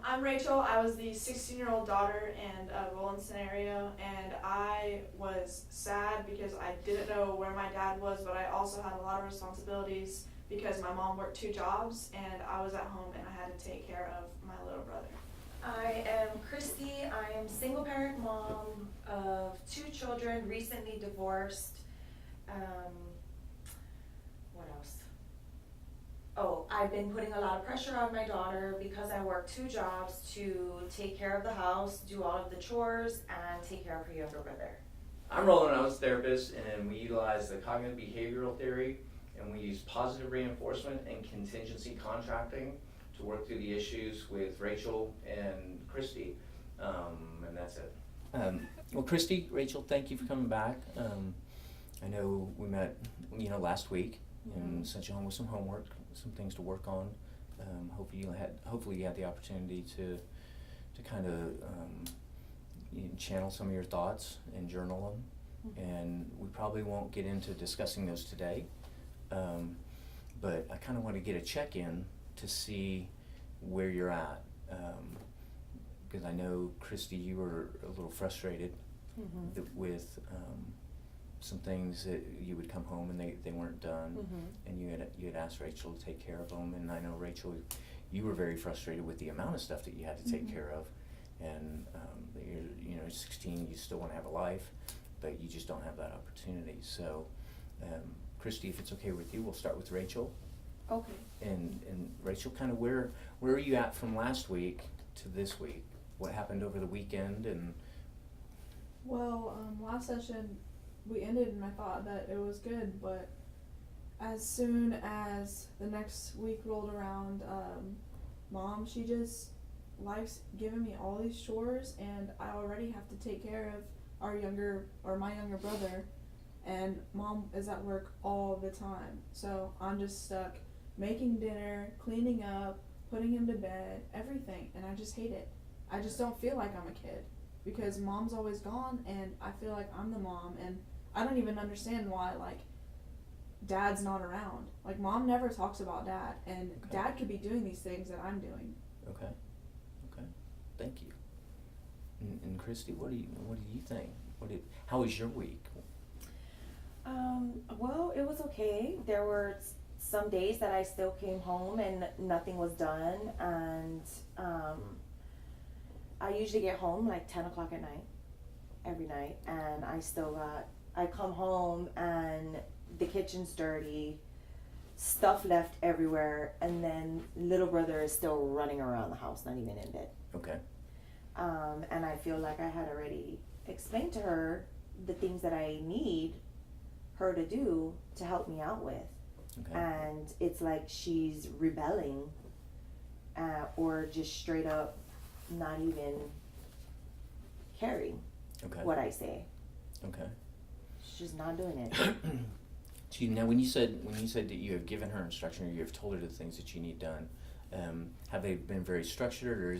I'm Rachel. I was the 16-year-old daughter in a Roland scenario, and I was sad because I didn't know where my dad was, but I also had a lot of responsibilities because my mom worked two jobs, and I was at home and I had to take care of my little brother. I am Christy. I am single parent mom of two children, recently divorced. Um, what else? Oh, I've been putting a lot of pressure on my daughter because I work two jobs to take care of the house, do all of the chores, and take care of her younger brother. I'm Roland, I was a therapist, and we utilize the cognitive behavioral theory, and we use positive reinforcement and contingency contracting to work through the issues with Rachel and Christy, and that's it. Well, Christy, Rachel, thank you for coming back. I know we met, last week, and sent you home with some homework, some things to work on. Hopefully you had the opportunity to kind of channel some of your thoughts and journal them. And we probably won't get into discussing those today, but I kind of want to get a check-in to see where you're at, because I know, Christy, you were a little frustrated with some things that you would come home and they weren't done, and you had asked Rachel to take care of them, and I know, Rachel, you were very frustrated with the amount of stuff that you had to take care of, and you're 16, you still want to have a life, but you just don't have that opportunity. So, Christy, if it's okay with you, we'll start with Rachel. Okay. And Rachel, kind of where are you at from last week to this week? What happened over the weekend? And Well, last session we ended and I thought that it was good, but as soon as the next week rolled around, Mom, she just likes giving me all these chores, and I already have to take care of my younger brother, and Mom is at work all the time, so I'm just stuck making dinner, cleaning up, putting him to bed, everything, and I just hate it. I just don't feel like I'm a kid because Mom's always gone, and I feel like I'm the mom, and I don't even understand why, like, Dad's not around. Like, Mom never talks about Dad, and Okay. Dad could be doing these things that I'm doing. okay, thank you. And Christy, what do you think? How was your week? Well, it was okay. There were some days that I still came home and nothing was done, and I usually get home like 10 o'clock at night, every night, and I come home and the kitchen's dirty, stuff left everywhere, and then little brother is still running around the house, not even in bed. Okay. And I feel like I had already explained to her the things that I need her to do to help me out with. Okay. And it's like she's rebelling, or just straight up not even caring Okay. what I say. Okay. She's just not doing it. Gee, now when you said that you have given her instruction or you have told her the things that you need done, have they been very structured, or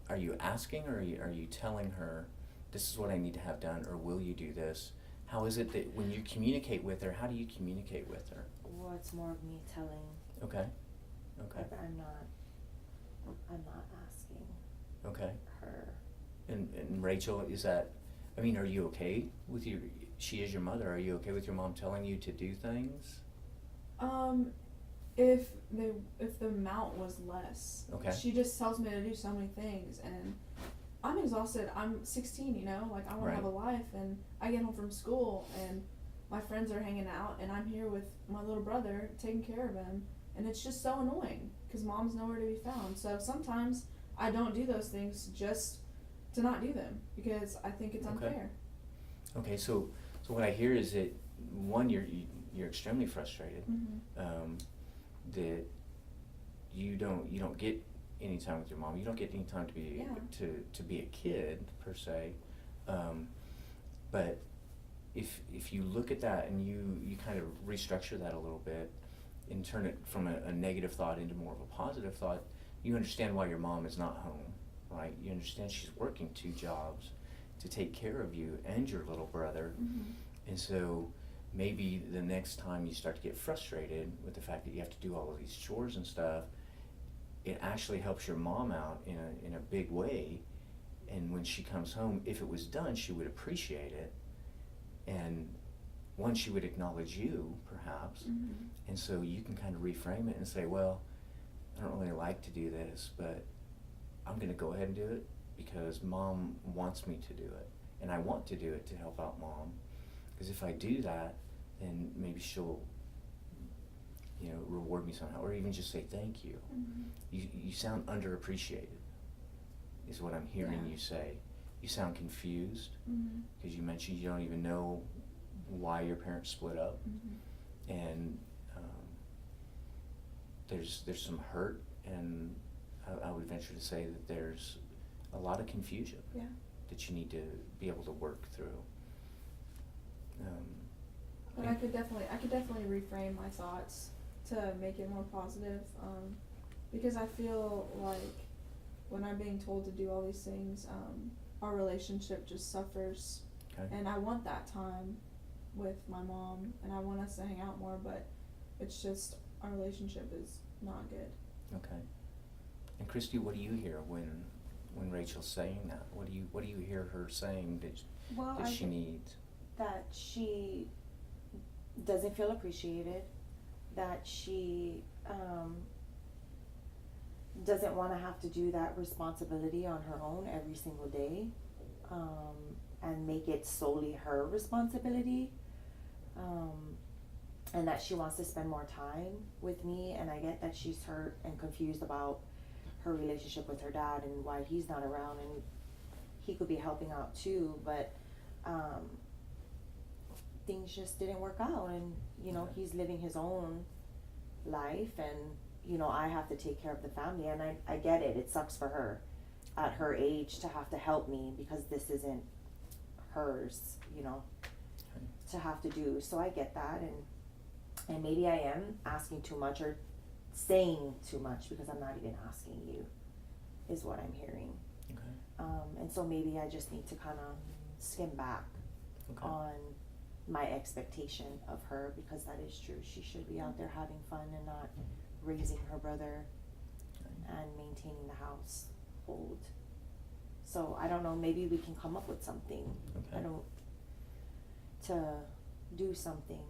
are you asking, or are you telling her this is what I need to have done, or will you do this? How is it that when you communicate with her, how do you communicate with her? Well, it's more of me telling. Okay. Like I'm not asking Okay. her. And Rachel, are you okay with she is your mother, are you okay with your mom telling you to do things? If the amount was less. Okay. She just tells me to do so many things, and I'm exhausted. I'm 16, like, I want Right. to have a life, and I get home from school, and my friends are hanging out, and I'm here with my little brother taking care of him, and it's just so annoying because Mom's nowhere to be found. So sometimes I don't do those things just to not do them because I think it's unfair. Okay, so what I hear is that, one, you're extremely frustrated, that you don't get any time with your mom. You don't get any time to be Yeah. to be a kid per se, but if you look at that and you kind of restructure that a little bit and turn it from a negative thought into more of a positive thought, you understand why your mom is not home, right? You understand she's working two jobs to take care of you and your little brother. And so maybe the next time you start to get frustrated with the fact that you have to do all of these chores and stuff, it actually helps your mom out in a big way. And when she comes home, if it was done, she would appreciate it. And one, she would acknowledge you, perhaps. Mhm. And so you can kind of reframe it and say, well, I don't really like to do this, but I'm gonna go ahead and do it because mom wants me to do it. And I want to do it to help out mom. Because if I do that, then maybe she'll, you know, reward me somehow, or even just say thank you. Mhm. You sound underappreciated, is what I'm hearing Yeah. you say. You sound confused, Mhm. because you mentioned you don't even know why your parents split up. Mhm. And there's some hurt, and I would venture to say that there's a lot of confusion Yeah. that you need to be able to work through. But I could definitely reframe my thoughts to make it more positive, because I feel like when I'm being told to do all these things, our relationship just suffers. Okay. And I want that time with my mom, and I want us to hang out more, but it's just our relationship is not good. Okay. And Christy, what do you hear when Rachel's saying that? What do you hear her saying Well, that I she think needs? that she doesn't feel appreciated, that she doesn't want to have to do that responsibility on her own every single day, and make it solely her responsibility, and that she wants to spend more time with me. And I get that she's hurt and confused about her relationship with her dad and why he's not around, and he could be helping out too, but things just didn't work out. And you know, he's living his own life, and you know, I have to take care of the family. And I get it, it sucks for her at her age to have to help me, because this isn't hers, you know, to have to do. So I get that, and maybe I am asking too much or saying too much, because I'm not even asking you, is what I'm hearing. Okay. And so maybe I just need to kind of skim back Okay. on my expectation of her, because that is true. She should be out there having fun and not raising her brother and maintaining the household. So I don't know, maybe we can come up with something. Okay. To do something.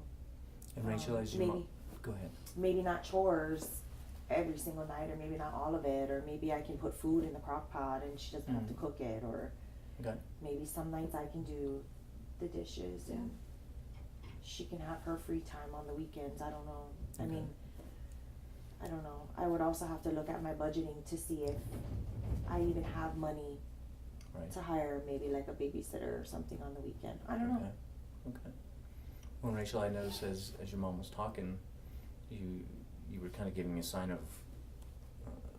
And Rachel, as your maybe mom, go ahead. maybe not chores every single night, or maybe not all of it, or maybe I can put food in the crock pot and she doesn't have to cook it, or Okay. maybe some nights I can do the dishes and she can have her free time on the weekends. I don't know. I Okay. mean, I don't know. I would also have to look at my budgeting to see if I even have money Right. to hire maybe like a babysitter or something on the weekend. I don't know. Okay. Well, Rachel, I noticed as your mom was talking, you were kind of giving me a sign of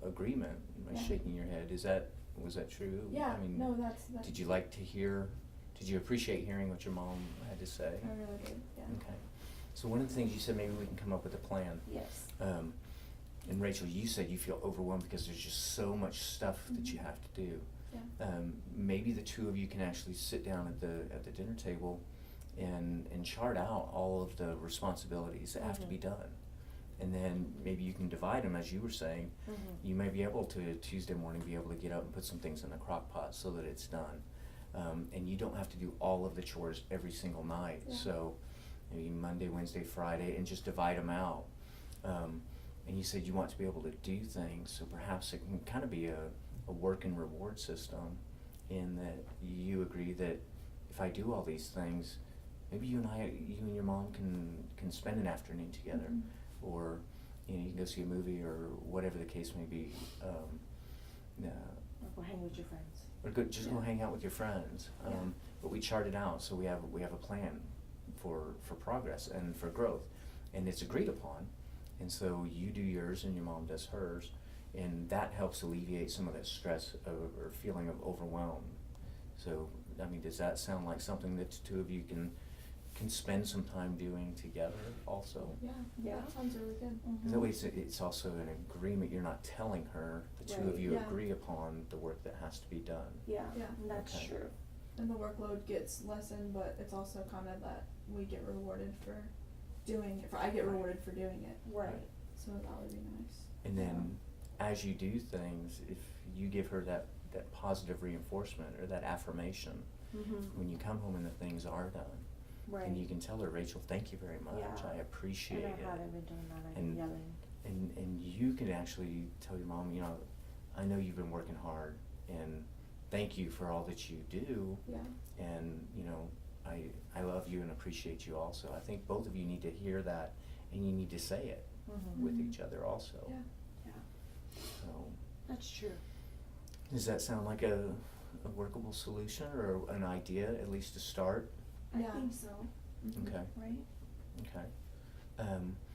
agreement by Yeah. shaking your head. Was that true? Yeah, I mean, no, that's. did you appreciate hearing what your mom had to say? I really did, yeah. Okay. So one of the things you said, maybe we can come up with a plan. Yes. And Rachel, you said you feel overwhelmed because there's just so much stuff that you have to do. Yeah. Maybe the two of you can actually sit down at the dinner table and chart out all of the responsibilities that have to be done. And then maybe you can divide them, as you were saying. Mm-hmm. You may be able to, Tuesday morning, be able to get up and put some things in the crock pot so that it's done. And you don't have to do all of the chores every single night. Yeah. So maybe Monday, Wednesday, Friday, and just divide them out. And you said you want to be able to do things, so perhaps it can kind of be a work and reward system, in that you agree that if I do all these things, maybe you and your mom can spend an afternoon together, or you can go see a movie or whatever the case may be. Or go hang with your friends. Or go hang out with your friends. But we chart it out, so we have a plan for progress and for growth, and it's agreed upon. And so you do yours and your mom does hers, and that helps alleviate some of that stress or feeling of overwhelm. So, I mean, does that sound like something that the two of you can spend some time doing together also? Yeah, Yeah. that sounds really good. 'Cause that way it's also an agreement. You're not telling her. The two of Right. you Yeah. agree upon the work that has to be done. Yeah, Yeah. that's Okay. true. And the workload gets lessened, but it's also kind of that we get rewarded for doing it. I get rewarded for doing it. Right. So that would be nice. And then as you do things, if you give her that positive reinforcement or that affirmation, when you come home and the things are done, Right. and you can tell her, Rachel, thank you very much, Yeah. I appreciate And I it. haven't been doing that, I've been And- yelling. And you can actually tell your mom, you know, I know you've been working hard, and thank you for all that you do, Yeah. and, you know, I love you and appreciate you also. I think both of you need to hear that, and you need to say it with Mhm. each other also. Yeah. Yeah, So, that's true. does that sound like a workable solution or an idea, at least to start? Yeah. I think so, Mhm. Okay, right? okay.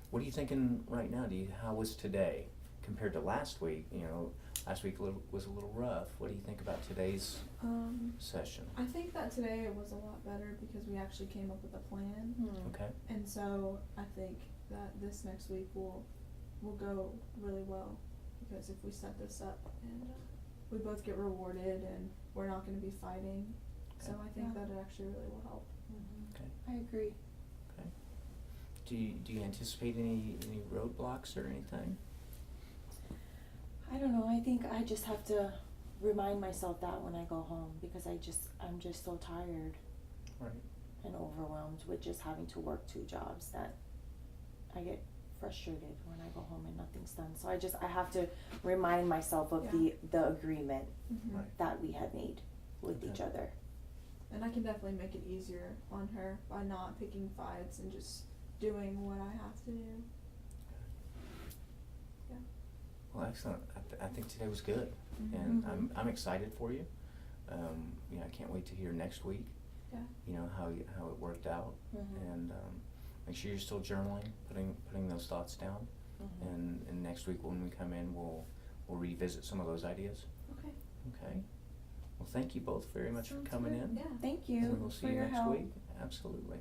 What are you thinking right now? How was today compared to last week? You know, last week was a little rough. What do you think about today's session? I think that today it was a lot better because we actually came up with a plan. Okay, And so I think that this next week will go really well, because if we set this up and we both get rewarded and we're not gonna be fighting, so I think Yeah. that it actually really will help. okay, I agree. okay. Do you anticipate any roadblocks or anything? I don't know, I think I just have to remind myself that when I go home, because I'm just so tired Right. and overwhelmed with just having to work 2 jobs that I get frustrated when I go home and nothing's done. So I have to remind myself of Yeah. the agreement Right. that we had made with each Okay. other. And I can definitely make it easier on her by not picking fights and just doing what I have to do. Yeah. Well, excellent. I think today was good, Mhm. and Mhm. I'm excited for you. You know, I can't wait to hear next week. Yeah. You know how it worked out, Mhm. and make sure you're still journaling, putting those thoughts down. Mhm. And next week when we come in, we'll revisit some of those ideas. Okay. Okay. Well, thank you both very much for Sounds coming good. in. Yeah. Thank you And we'll see for you your next help. week. Absolutely.